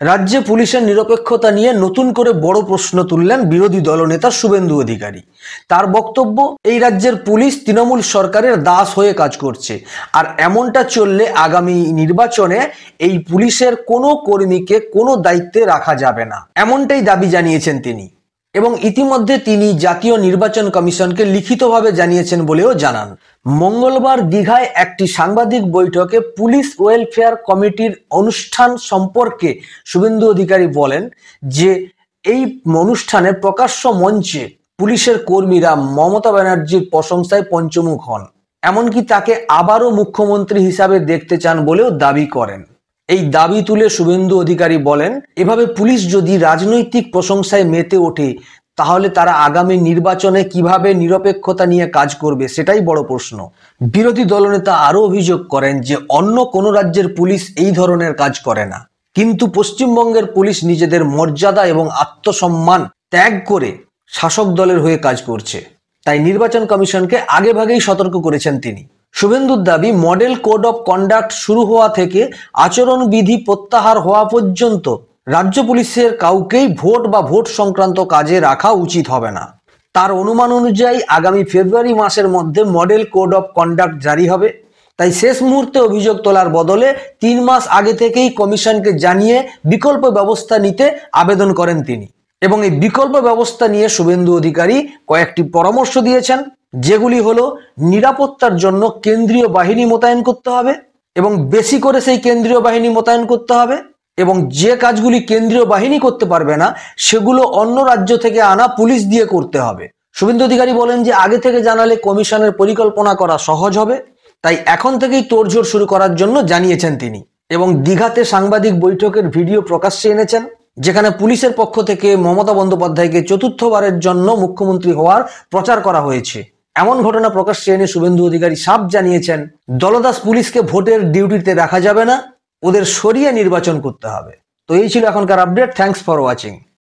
রাজ্যে পুলিশের নিরপেক্ষতা নিয়ে নতুন করে বড় প্রশ্ন তুললেন বিরোধী দলনেতা শুভেন্দু অধিকারী। তার বক্তব্য, এই রাজ্যের পুলিশ তৃণমূল সরকারের দাস হয়ে কাজ করছে, আর এমনটা চললে আগামী নির্বাচনে এই পুলিশের কোনো কর্মীকে কোনো দায়িত্বে রাখা যাবে না, এমনটাই দাবি জানিয়েছেন তিনি। এবং ইতিমধ্যে তিনি জাতীয় নির্বাচন কমিশনকে লিখিতভাবে জানিয়েছেন বলেও জানান। মঙ্গলবার দীঘায় একটি সাংবাদিক বৈঠকে পুলিশ ওয়েলফেয়ার কমিটির অনুষ্ঠান সম্পর্কে শুভেন্দু অধিকারী বলেন যে এই অনুষ্ঠানে প্রকাশ্য মঞ্চে পুলিশের কর্মীরা মমতা ব্যানার্জির প্রশংসায় পঞ্চমুখ হন, এমনকি তাকে আবারও মুখ্যমন্ত্রী হিসাবে দেখতে চান বলেও দাবি করেন। এই দাবি তুলে শুভেন্দু অধিকারী বলেন, এভাবে পুলিশ যদি রাজনৈতিক প্রশংসায় মেতে ওঠে তাহলে তারা আগামী নির্বাচনে কিভাবে নিরপেক্ষতা নিয়ে কাজ করবে সেটাই বড় প্রশ্ন। বিরোধী দলনেতা আরও অভিযোগ করেন যে অন্য কোনো রাজ্যের পুলিশ এই ধরনের কাজ করে না, কিন্তু পশ্চিমবঙ্গের পুলিশ নিজেদের মর্যাদা এবং আত্মসম্মান ত্যাগ করে শাসক দলের হয়ে কাজ করছে, তাই নির্বাচন কমিশনকে আগেভাগেই সতর্ক করেছেন তিনি। শুভেন্দুর দাবি, মডেল কোড অফ কন্ডাক্ট শুরু হওয়া থেকে আচরণবিধি প্রত্যাহার হওয়া পর্যন্ত রাজ্য পুলিশের কাউকেই ভোট বা ভোট সংক্রান্ত কাজে রাখা উচিত হবে না। তার অনুমান অনুযায়ী আগামী ফেব্রুয়ারি মাসের মধ্যে মডেল কোড অফ কন্ডাক্ট জারি হবে, তাই শেষ মুহূর্তে অভিযোগ তোলার বদলে 3 মাস আগে থেকেই কমিশনকে জানিয়ে বিকল্প ব্যবস্থা নিতে আবেদন করেন তিনি। এবং এই বিকল্প ব্যবস্থা নিয়ে শুভেন্দু অধিকারী কয়েকটি পরামর্শ দিয়েছেন, যেগুলি হলো নিরাপত্তার জন্য কেন্দ্রীয় বাহিনী মোতায়েন করতে হবে এবং বেশি করে সেই কেন্দ্রীয় বাহিনী মোতায়েন করতে হবে, এবং যে কাজগুলি কেন্দ্রীয় বাহিনী করতে পারবে না সেগুলো অন্য রাজ্য থেকে আনা পুলিশ দিয়ে করতে হবে। শুভেন্দু অধিকারী বলেন যে আগে থেকে জানালে কমিশনের পরিকল্পনা করা সহজ হবে, তাই এখন থেকেই তোড়জোড় শুরু করার জন্য জানিয়েছেন তিনি। এবং দীঘাতে সাংবাদিক বৈঠকের ভিডিও প্রকাশ্যে এনেছেন, যেখানে পুলিশের পক্ষ থেকে মমতা বন্দ্যোপাধ্যায়কে চতুর্থবারের জন্য মুখ্যমন্ত্রী হওয়ার প্রচার করা হয়েছে। এমন ঘটনা প্রকাশ্যে এনে শুভেন্দু অধিকারী সাফ জানিয়েছেন, দলদাস পুলিশকে ভোটের ডিউটিতে রাখা যাবে না, ওদের সরিয়ে নির্বাচন করতে হবে। তো এই ছিল এখনকার আপডেট। Thanks for watching.